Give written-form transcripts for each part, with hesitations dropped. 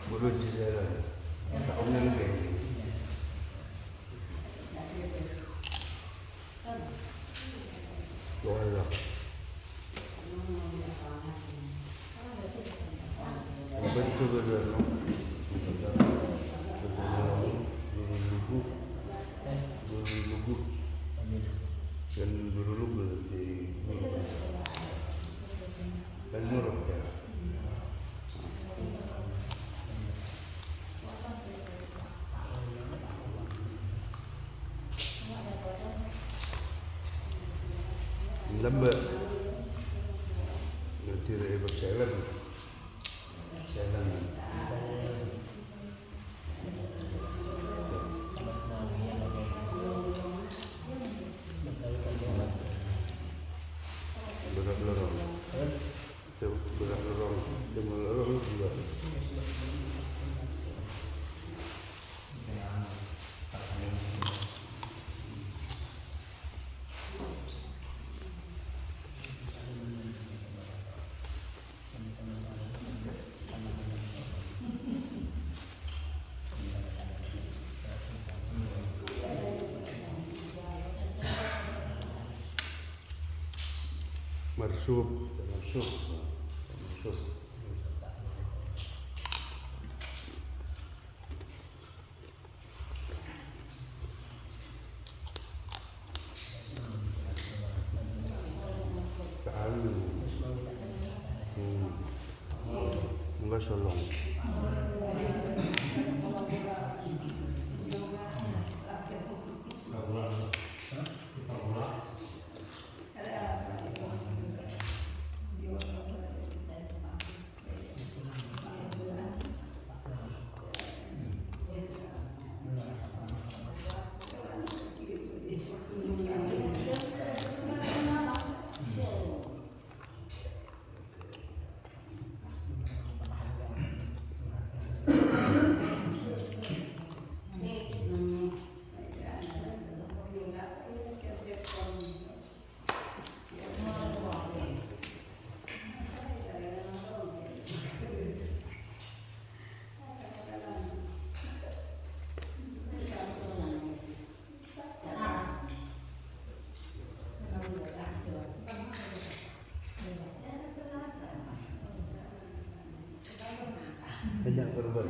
Bulu jizara, tak umum ke? Wala. Apa itu berdua? Bulu dan bulu berarti dan murah ya. Lembek, nanti dari berjalan, jalan. Berak-lorong juga. Marsub. Kalu, enggak solong. Banyak berber.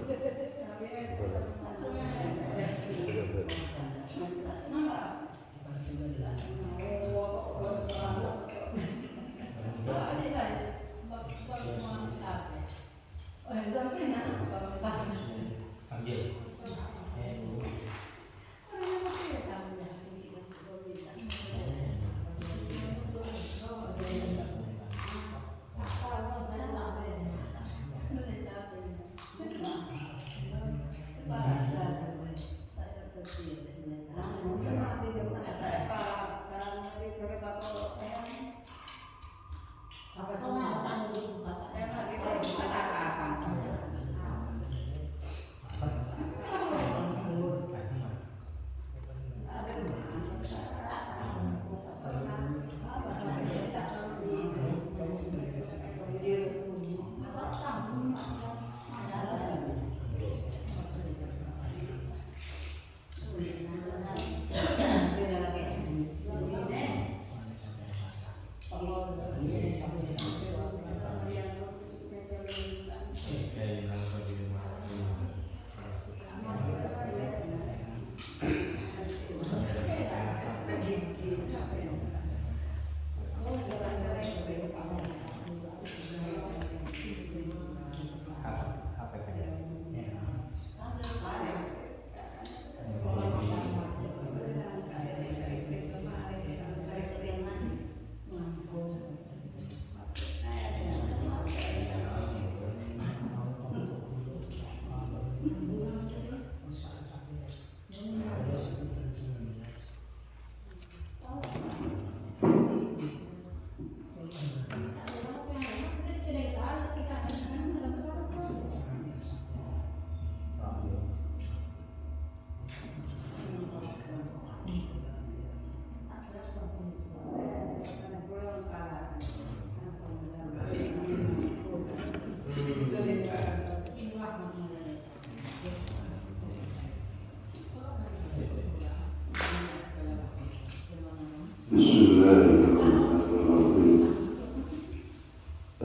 Bismillahirrahmanirrahim.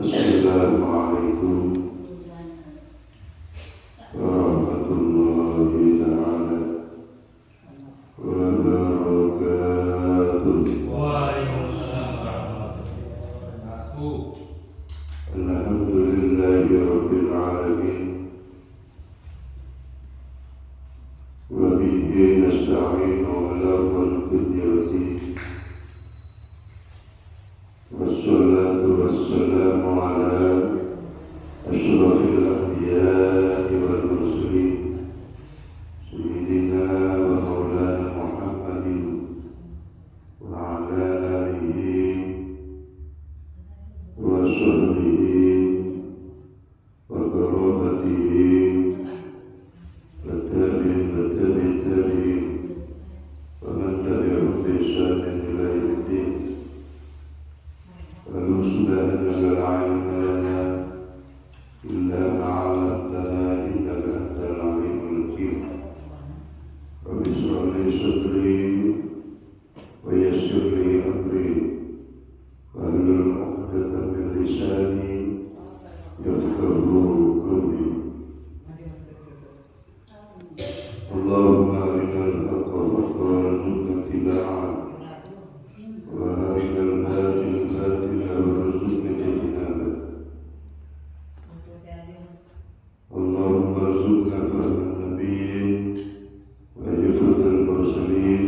Assalamualaikum warahmatullahi ta'ala wabarakatuh. Waalaikumsalam warahmatullahi wabarakatuh. Alhamdulillahi rabbil alamin. Wa bihi nasta'inu ala kulli wajhin. Wassalatu wassalamu ala asyrafil anbiya'i wal mursalin sayyidina wa maulana Muhammadin wa ala alihi wa sahbihi wa qarabatihi wa tabi'in wa man tabi'ahum bi ihsanin ila yaumiddin. Lalu subhanaka la ilma lana illa ma 'allamtana innaka antal 'alimul hakim. Rabbi shrah li sadri wa yassir li amri wahlul 'uqdatam min lisani yafqahu qawli. Allahumma arinal haqqa haqqan warzuqna ittiba'ah wa arinal batila batila warzuqna ijtinabah. Allahumma arzuqna fahman nabiyyin wa hifdzal mursalin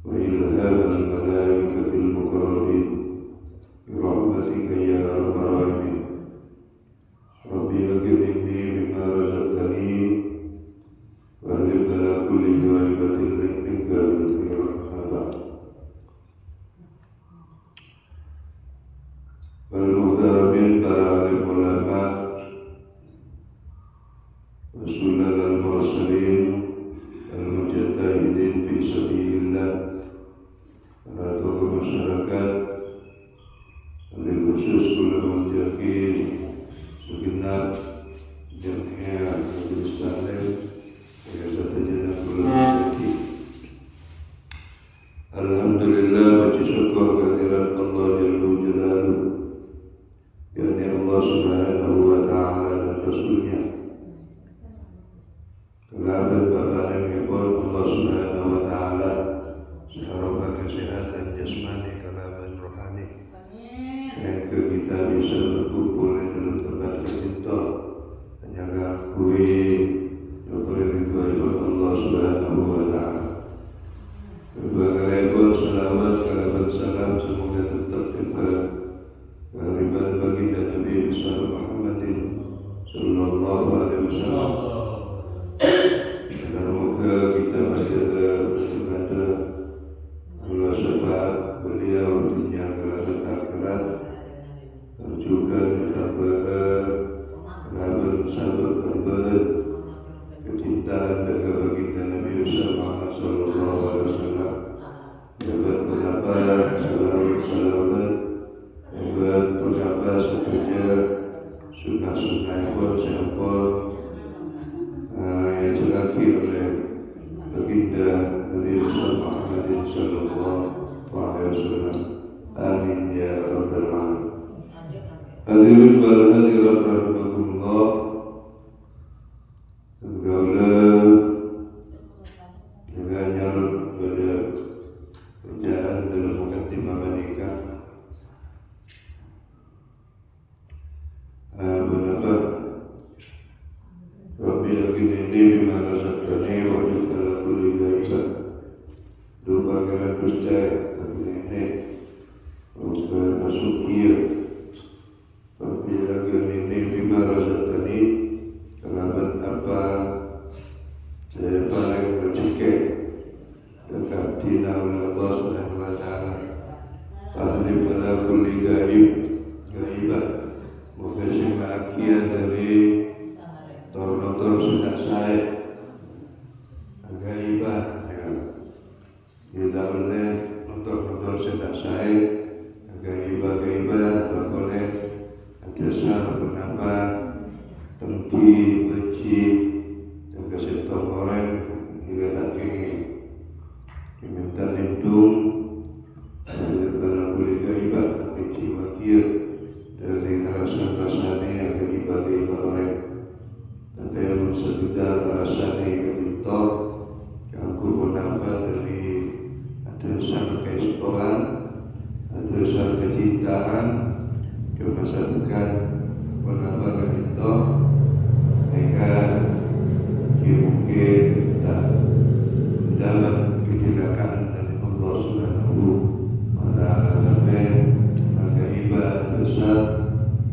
wa ilhamal malaikatil muqarrabin bi rahmatika ya arhamar rahimin. Rabbi aghfirli bima razaqtani wa hib ala kulli ghaibatin minka bi rahmatik. Al-Muhtarabin para alim ulama Rasulullah al-Mursalin al-Mujahidin fi sabilillah, para tokoh masyarakat, wabil khusus ulama yakin segenap jamiah majelis taklim biasa jenazah ulama yakin. Alhamdulillah wa syukur kehadirat Allah Jalla Jalaluhu, yakni Allah Subhanahu wa ta'ala dan Rasulnya. Kelabat Bapak yang Allah Subhanahu wa ta'ala seharga kesehatan jasmani, kelabat rohani, yang kita bisa berkumpul dalam tempat tercinta menjaga kue yang Allah Subhanahu wa ta'ala. Kedua kali pun salawat, kelabat salam semoga tetap kehariban baginda Nabi besar Muhammadin sallallahu alaihi wasallam. Dan moga kita masih ada Allah syafaat beliau dunia akhirat, terjugan terbaik, kerabat sahabat terbaik, kecintaan dan baginda Nabi besar Muhammad sallallahu alaihi wasallam. Dapat mendapat salawat buat beberapa saja sunnah-sunnah pun siapa yang terakhir oleh baginda Nabi Muhammad sallallahu alaihi wasallam. Amin ya rabbal alamin. Hadirin wal hadirat rahimakumullah. Segala dengan pada kerjaan dalam mukadimah menikah. Berapa Rabbi aghfirli bima razaqtani wa hib ala kulli ghaibat. Doa dengan dusta ini untuk masuk Rabbi aghfirli bima razaqtani gaibah. Moga sing bahagia dari tor-tor sudah saya gaibah ya. Kita boleh tor-tor sudah saya gaibah boleh ada sah kenapa tengki beci jaga setong orang juga tak ingin diminta lindung daripada boleh gaibah beci wakil dari rasa-rasanya yang gaibah orang tapi yang sekedar rasanya yang minta aku kenapa dari ada sah keistoan ada sah kecintaan cuma satukan kenapa minta mereka mungkin tak dalam kecelakaan dari Allah Subhanahu wa Ta'ala maka ibadah besar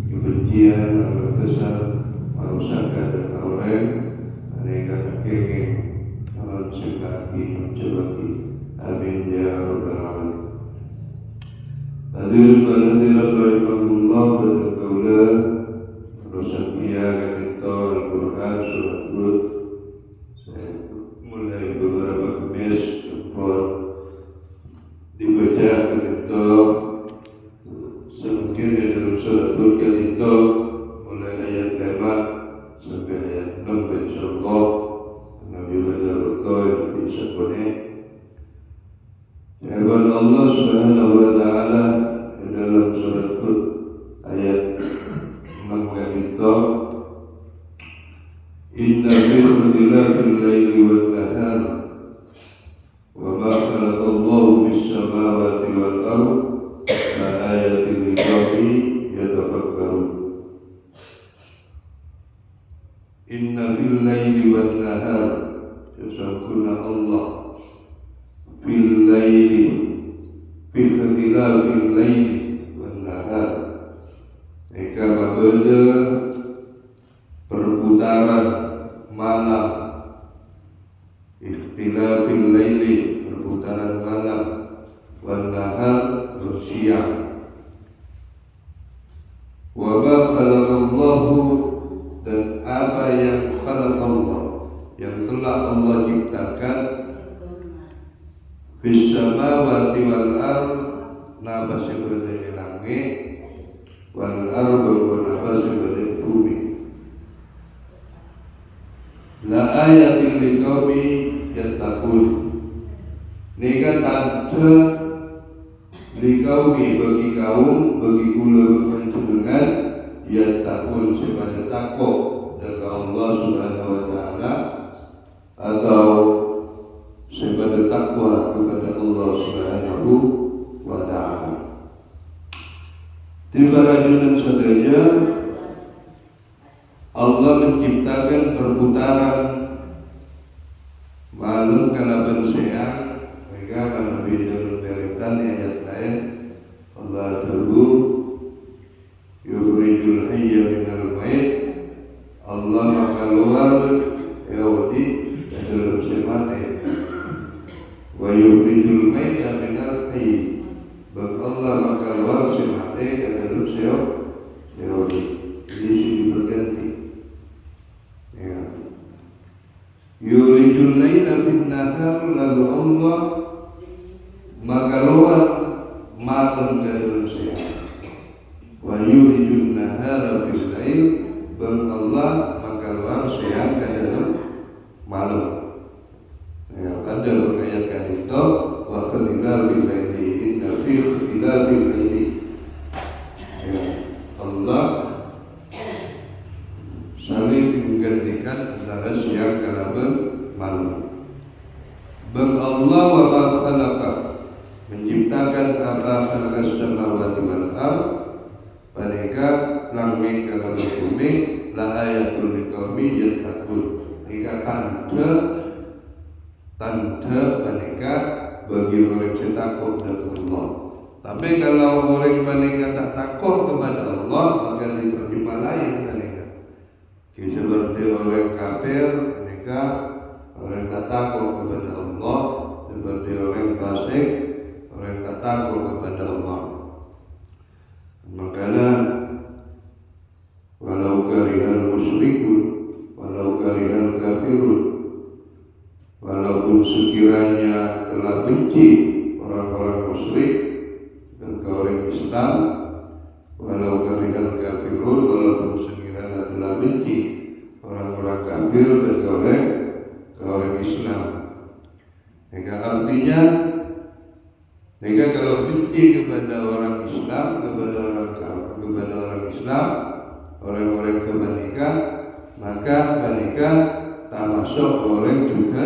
kebencian orang besar merusakan dan orang mereka kekengin orang sebagi mencebagi amin ya rabbal alamin. Hadirin rahimahullah pada kaulah Rosakia Ganito Al-Quran Surat Hud. Saya mulai beberapa kemis sempat dibaca Ganito semungkin di dalam Surat Hud Ganito mulai ayat 5 sampai ayat 6 insyaAllah Nabi Badarutoi bisa boleh Firman Allah Subhanahu wa Ta'ala dalam Surat Hud ayat 6 itu Inna fi ikhtilafil laili wan nahar wa ma khalaqallahu fis samawati wal ardi la ayatin liqaumin yatafakkarun. Inna fil laili wan nahar sesungguhnya Allah fil laili fil ikhtilafil laili wan nahar jika berbeda perputaran malam ikhtilafil laili perputaran malam wan nahar bersiang wa ma khalaqallahu dan apa yang khalaqallah yang telah Allah ciptakan fis samawati wal ardh napa sebagai langit wal ardh wa napa sebagai bumi la ayatin liqaumi yattaqun nika tanda liqaumi bagi kaum bagi kula panjenengan yattaqun sebagai takwa dari Allah Subhanahu wa Ta'ala atau sebagai takwa kepada Allah Subhanahu wa Ta'ala. Tiba rajulan sadaya Allah menciptakan perputaran malam kala siang mereka menabi dalam deretan ayat lain Allah dulu yukhrijul hayya minal mayit Allah maka keluar yawdi dalam semate wa yukhrijul mayta minal hayy bang Allah maka keluar semate dalam yawdi ini berganti ya yurijul laila fin nahar lalu Allah maka keluar malam dalam siang wa yurijul nahara fil lail bang Allah maka keluar siang dalam malam ya ada mengajarkan itu wa khilafil laili inna fi khilafil laili ya Allah saling menggantikan antara siang dan malam. Bang Allah wa ma khalaqa menciptakan apa khalaqa samawati wal ardh mereka langit kalau bumi la ayatul liqaumin yattaqun mereka tanda mereka bagi orang yang takut kepada Allah. Tapi kalau orang mereka tak takut kepada Allah maka diterjemah lain mereka. Seperti orang kafir mereka orang tak takut kepada Allah, seperti orang fasik orang tak takut kepada Allah. Makanya walau karihal musyrikun, walau karihal kafirun, walaupun sekiranya telah benci orang-orang musyrik dan orang Islam, walau karihal kafirun, walaupun sekiranya telah benci orang-orang kafir dan orang Islam. Maka artinya, maka kalau benci kepada orang Islam, kepada orang Islam, orang-orang kebalikan, maka mereka termasuk orang juga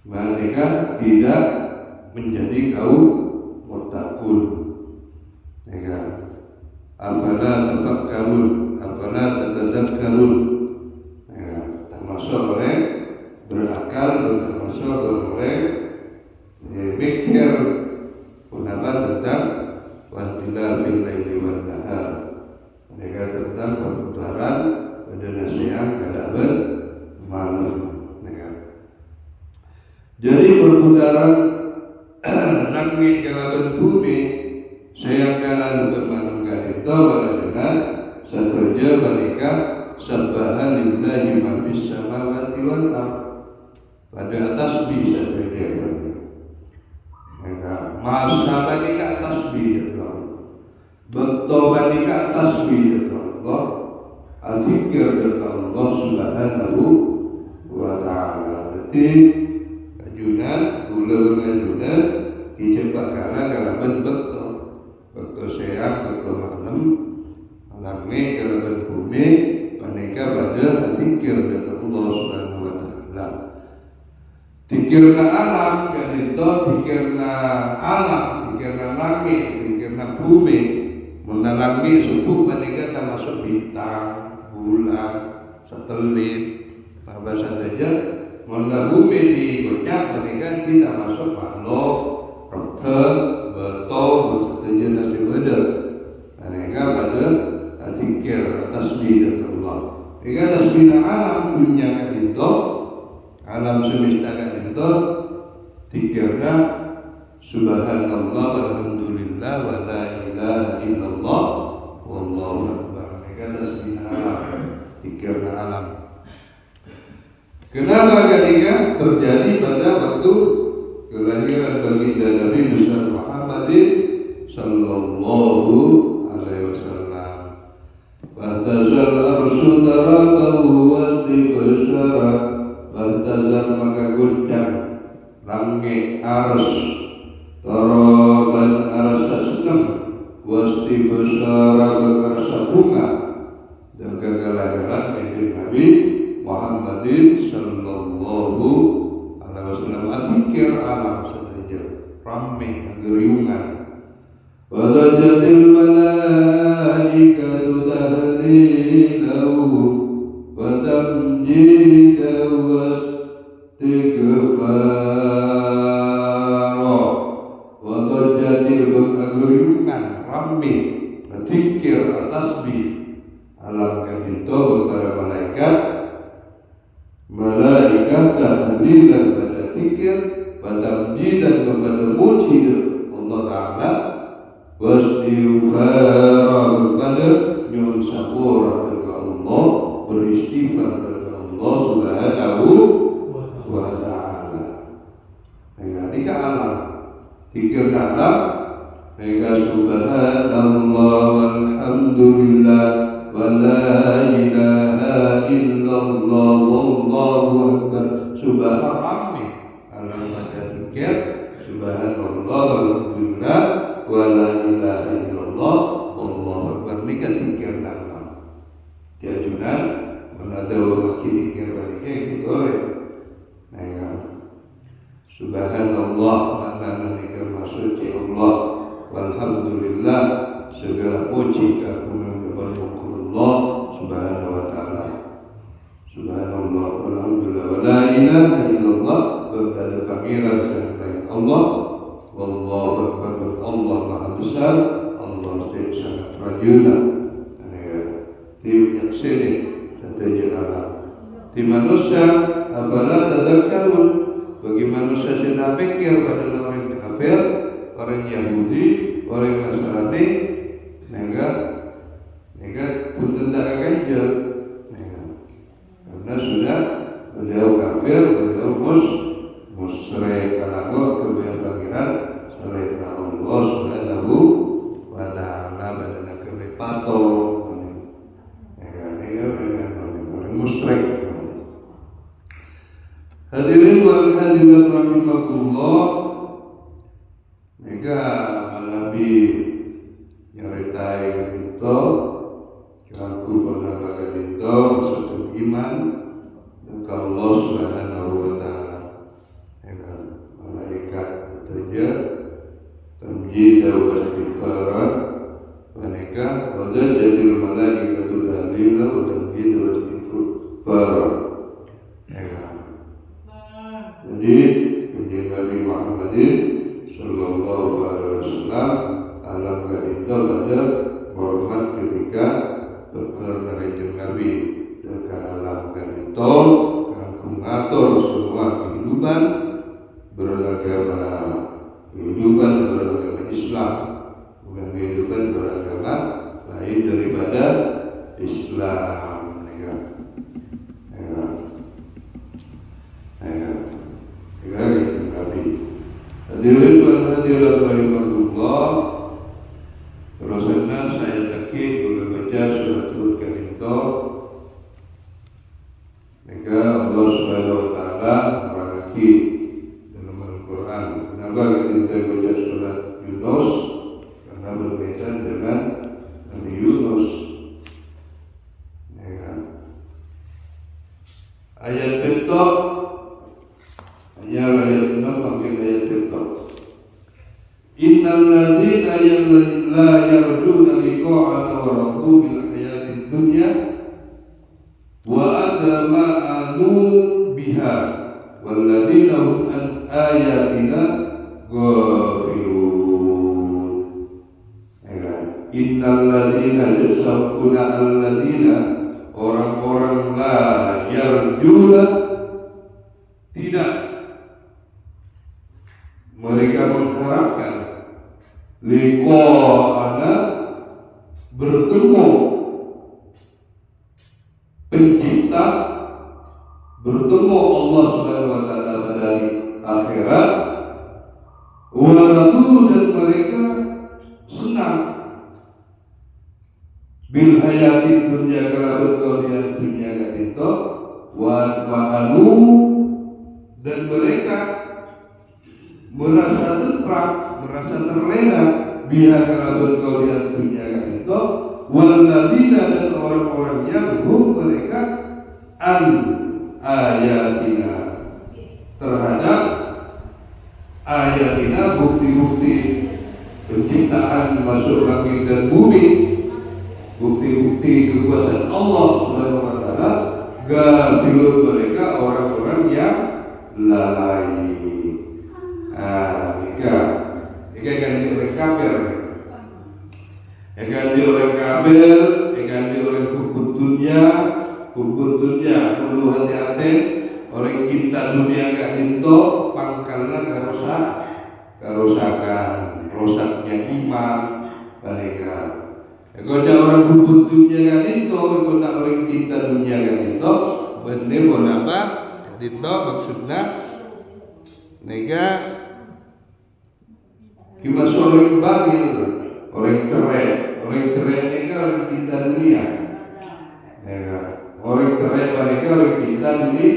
mereka tidak menjadi kaum muttaqun. Ya, afala tafakkarun, afala tatadzakkarun. Ya, termasuk orang berakal, termasuk orang mikir pendapat tentang wahtilafil laili wan nahar. Mereka tentang perputaran pada siang pada malam. Jadi perputaran langit kalaban bumi siang kala bermalam kali itu dengan sahaja mereka sabbahan lillahi ma fis samawati wal ardh. Pada tasbih sahaja mereka masa mereka tasbih betul mereka tasbih Allah, al-zikr Allah subhanahu wa ta'ala. Berarti kajunan, ulang-ulang dijebak kalaban betul siang, betul malam, langit kalaban bumi, mereka pada al-zikr Allah subhanahu wa ta'ala. Zikirna alam kan itu, zikirna alam, zikirna langit, zikirna bumi. Menalangi subuh mereka termasuk bintang, bulan, satelit, apa saja. Mengenai bumi dikocak mereka kita masuk makhluk, rotor, betul, saja nasi beda. Mereka pada zikir tasbih dari Allah. Mereka tasbih alam punya kan itu, alam semesta kan itu, zikirnya subhanallah walhamdulillah wa la ilaha illallah wallahu akbar. Mereka tasbih alam, zikir alam. Kenapa ketika terjadi pada waktu kelahiran baginda Nabi Muhammad sallallahu alaihi wasallam. Bantazal arsy tarabahu wastiqsara, bantazal maka guncang langit arsy taraban arsa senam wasti besara berarsa bunga dan kelahiran Nabi Muhammadin sallallahu alaihi wasallam. Azikir alam saja ramai geriungan. Wadajatil malaikatu tahlilahu wa tamjidahu wastighfara. Wadajatil geriungan ramai zikir tasbih alam itu para malaikat tahlilan pada zikir, pada pujian kepada muji Allah Ta'ala, wastighfar pada nyuhun sapura kepada Allah, beristighfar kepada Allah Subhanahu wa Ta'ala. Mereka alam, zikir alam, mereka subhanallah walhamdulillah wa la ilaha illallah wallahu akbar. Subhanallah alam baca zikir, subhanallah walhamdulillah wa la ilaha illallah wallahu akbar. Mereka zikir alam. Ya junal menada orang zikir mereka itu ya. Subhanallah makna mereka maksud Allah, walhamdulillah segala puji keagungan kepada Allah Subhanahu wa Ta'ala. Subhanallah walhamdulillah wa la ilaha illallah, berada pangeran selain Allah, wallahu akbar, Allah maha besar, Allah sangat rajuna. Tiap sini saja alam. Di manusia apabila tadakkarun, bagi manusia sudah pikir pada orang kafir, orang Yahudi, orang Nasrani, tahu itu aku pernah bagai itu satu iman ke Allah Subhanahu wa Ta'ala. Malaikat bekerja tamjid wa istighfar mereka wajah jadi malaikat itu dalil wa tamjid wa istighfar. Jadi Nabi Muhammad sallallahu alaihi wasallam alam itu ada hormat ketika berkenaan Nabi ke alam itu akan mengatur semua kehidupan beragama Islam, bukan kehidupan beragama lain daripada Islam. Hadirin dan hadirat rahimahullah, terusnya saya yakin boleh baca surat Al-Kahfi. Maka Allah Subhanahu wa Ta'ala merangkaki dalam Al-Quran. Kenapa kita baca surat Yunus? Karena berkaitan dengan Nabi Yunus. Ayat ketok, ayat 6 sampai ayat ketok. Innal ladzina la yarjuna liqa'ana wa radu bil hayatid dunya wa adma'anu biha wal ladzina hum an ayatina ghafilun. Innal ladzina yasabuna alladzina orang-orang la yarjuna tidak mereka mengharapkan liqa'ana bertemu pencipta, bertemu Allah Subhanahu wa Ta'ala pada hari akhirat, waradu dan mereka senang bil hayati dunya kala berkaulian dunia itu wa'anu dan mereka merasa tentram, merasa terlena biha kala berkaulian dunia itu waladina dan orang-orang yang mereka an ayatina terhadap ayatina bukti-bukti penciptaan masuk langit dan bumi, bukti-bukti kekuasaan Allah Subhanahu wa Ta'ala, gafilun mereka orang-orang yang lalai. Jika ganti oleh kafir, ganti oleh kafir, ganti oleh hukum dunia, perlu hati-hati. Orang cinta dunia gak cinta, pangkalnya kerusakan, rusaknya iman mereka. Kalau orang hukum dunia gak cinta, kalau orang cinta dunia gak cinta, benar boleh apa? Cinta maksudnya mereka cuma orang babil, orang cerai mereka orang cinta dunia. Orang cerai mereka orang cinta dunia,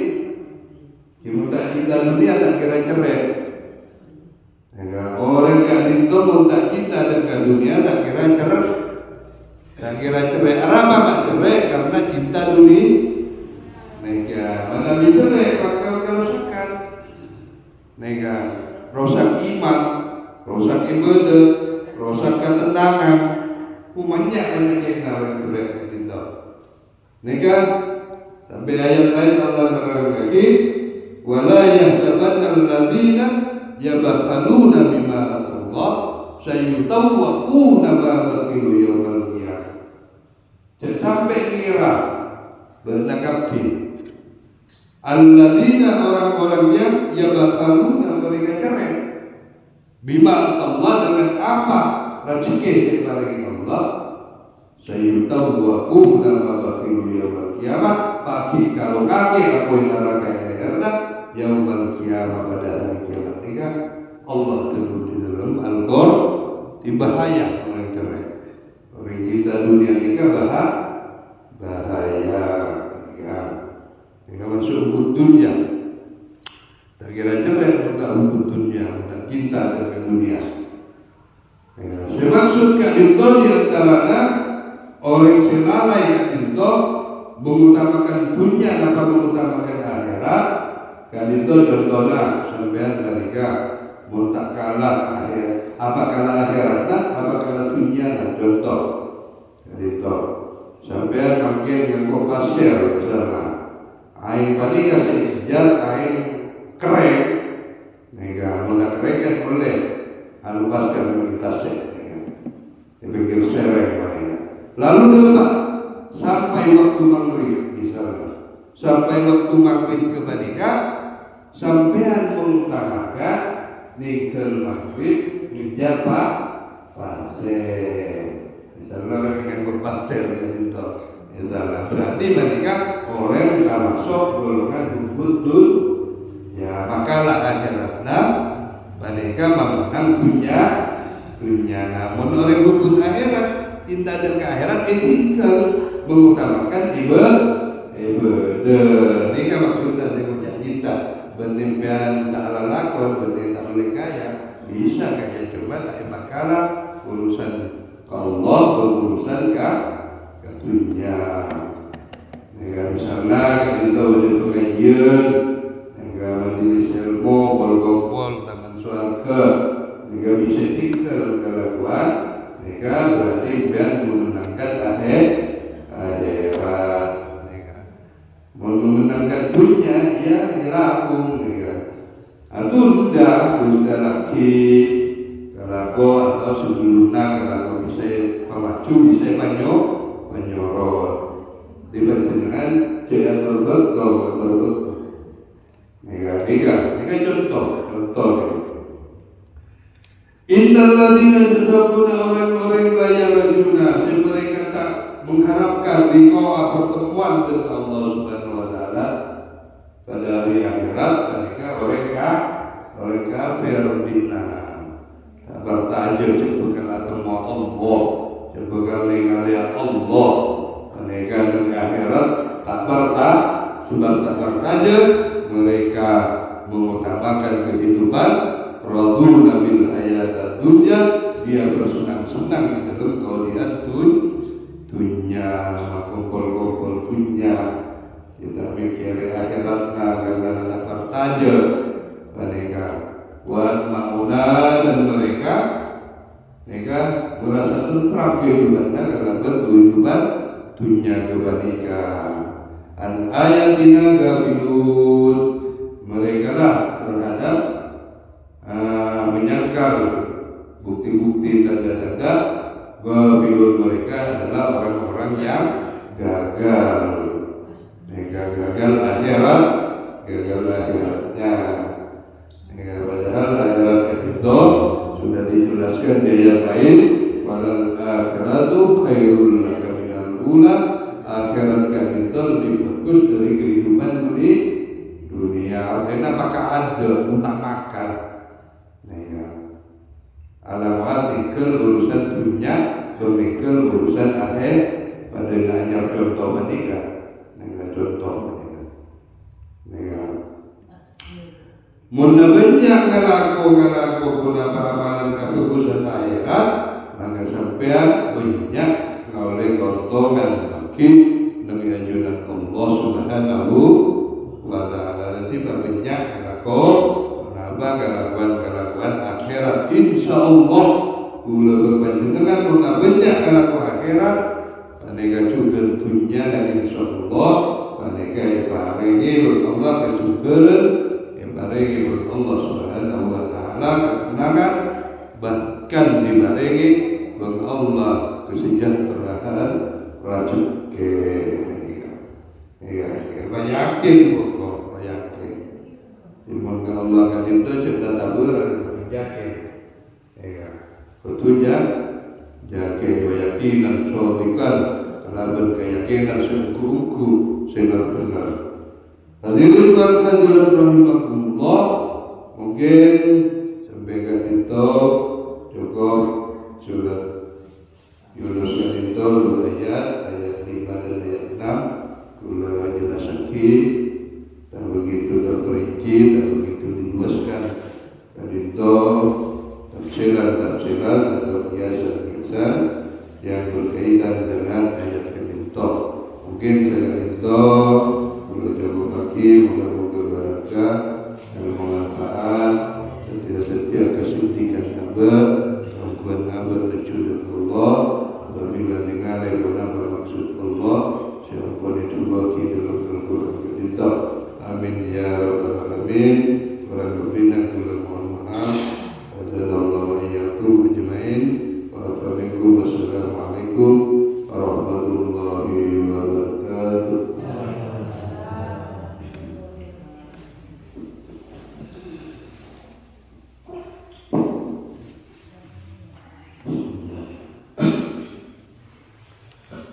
cuma tak cinta dunia tak kira cerai. Orang kadinto mau tak cinta dengan dunia tak kira cerai, tak kira cerai. Arab tak cerai karena cinta dunia. Mereka mana dicerai bakal kerusakan. Mereka rosak iman, rosak ibadah, rosak ketenangan. Banyak yang orang terbaik itu. Mereka sampai ayat lain Allah berkata, "Wala yahsabanna alladziina yabkhaluna bima Allah sayutawwaquna ma bakhilu yawmal qiyamah." Jangan sampai kira bernakabti alladziina orang-orang yang yabkhaluna mereka cerai bima Allah dengan apa rezeki dari Allah sayutawwaquna ma bakhilu yawmal qiyamah pagi kalau kaki aku neraka neraka yaumal qiyamah pada hari kiamat. Ini Allah sebut di dalam Al-Qur'an di bahaya orang cerai. Orang cinta dunia ini bahaya. Ini masuk hukum dunia. Tak kira cerai untuk hukum dunia, tak cinta dengan dunia. Semaksud kadin dunia adalah orang selalai kan itu mengutamakan dunia tanpa mengutamakan akhirat. Kan itu contohnya sampean mereka mau tak kalah akhir, apa kalah akhirat, apa kalah dunia, contoh. Jadi itu sampean mungkin nganggo pasir misalnya, air paling kasih jalan air kering, nega mau nak kering kan boleh, anu pasir kita sih, dipikir sereng paling. Lalu lepas sampai waktu maghrib misalnya, sampai waktu maghrib kebanika, sampean mengutamakan nikel maghrib ngejar pasir. Misalnya orang yang berpasir gitu, misalnya berarti mereka orang termasuk golongan betul, ya makalah akhiratnya mereka memenang dunia. Namun orang betul akhirat, cinta dan akhirat itu mengutamakan ibadah. Ini maksudnya saya cinta benimpian tak ala lakon, benimpian tak oleh kaya, bisa kaya cuma tak makalah urusan Allah berurusan ke dunia. Negara misalnya kita wajib pengajian, negara majelis ilmu, berkumpul taman surga, negara bisa tinggal kelakuan, negara berarti bukan memenangkan akhirat. Memenangkan dunia, ya dilakung, negara. Atau udah lagi. Kalau atau sebelumnya kalau bisa pemacu bisa penyorot dibandingkan jangan terbetul. Ini contoh. Innal ladzina yasabuna orang-orang yang rajuna mereka tak mengharapkan liqa pertemuan dengan Allah Subhanahu wa taala pada hari akhirat, mereka kafir binar. Bertajuk sebutkan atau Allah, sebutkan dengan Allah, mereka dengan akhirat tak bertajuk, mereka mengutamakan kehidupan, raduna bil hayatad dunya, dia bersenang-senang di dalam kemudian dunia, kumpul dunia, kita mikir akhiratnya karena tak bertajuk mereka. Buat mauna dan mereka merasa tentram kehidupannya karena berkehidupan dunia kebanikan. An ayatina gafilun, mereka lah terhadap menyangkal bukti-bukti tanda-tanda. Gafilun mereka adalah orang-orang yang gagal. Mereka gagal akhiratnya. Padahal akhirat itu sudah dijelaskan di ayat lain, walal akhiratu khairul laka minal ula, akhirat itu lebih bagus dari kehidupan dunia. Artinya apakah ada utamakan? Alamat tinggal urusan dunia, tinggal urusan akhir. Pada nanya contoh menikah, contoh menikah. Mula banyak ngelaku pula amalan keputusan akhirat, maka sampai banyak ngoleh kontongan bagi demi ajudan Allah Subhanahu wa taala. Nanti banyak ngelaku menambah kelakuan akhirat. Insyaallah kula berpanjenengan mula banyak ngelaku akhirat, mereka juga dunia dan insyaallah mereka paringi Allah kejujuran. Dibarengi oleh Allah Subhanahu wa taala ketenangan, bahkan dibarengi oleh Allah kesejahteraan rezeki. Yakin pokok yakin. Semoga Allah akan itu sudah tabur yakin. Ketujuh yakin keyakinan sobikan, kalau keyakinan sungguh-sungguh benar-benar. Hadirin dan hadirat rahimakumullah, mungkin sampai ke itu cukup surat Yunus itu ayat 5 dan ayat 6 kula jelaskan dan begitu terperinci dan begitu diluaskan dan itu tafsiran atau biasa yang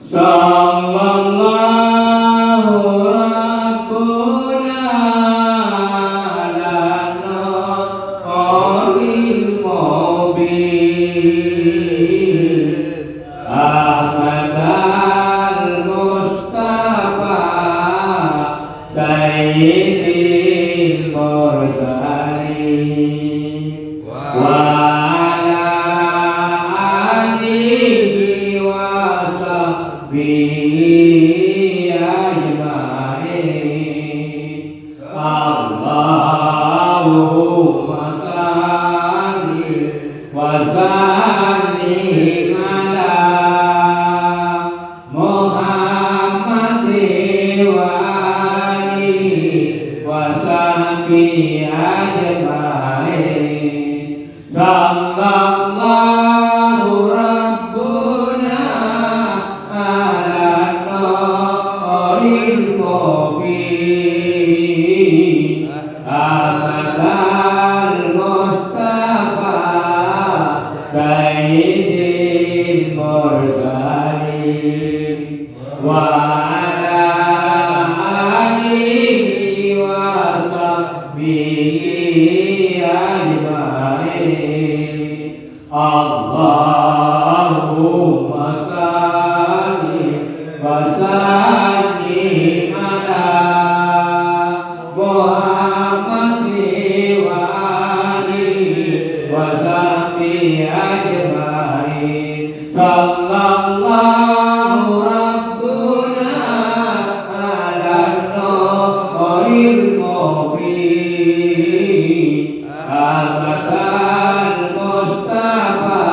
Sallallahu Rabbuna lana qalil mubin Ahmad al-Mustafa Sayyidil Mursalin wa ala alihi wa sahbihi ajma'in Allahumma salli wa sallim ala Muhammadin wa alihi wa sahbihi ajma'in Sallallahu Rabbuna ala qalil mubin Ahmad al-Mustafa Sayyidil Mursalin wa ala alihi wa sahbihi ajma'in Allahumma salli wa sallim ala Muhammadin wa alihi wa sahbihi ajma'in Sallallahu Rabbuna ala qalil mubin Ahmad al-Mustafa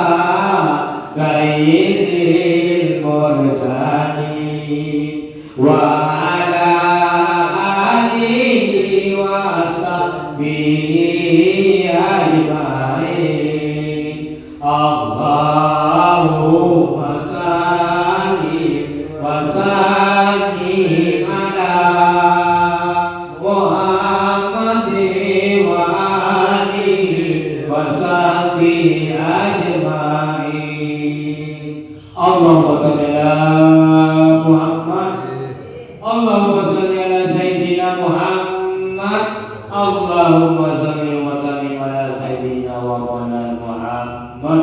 Sayyidil Mursalin wa ala alihi wa sahbihi ajma'in Allahumma salli wa sallim ala Muhammadin wa alihi wa sahbihi ajma'in Allahumma salli ala Muhammad Allahumma salli ala Sayyidina Muhammad Allahumma salli wa sallim ala Sayyidina wa maulana Muhammad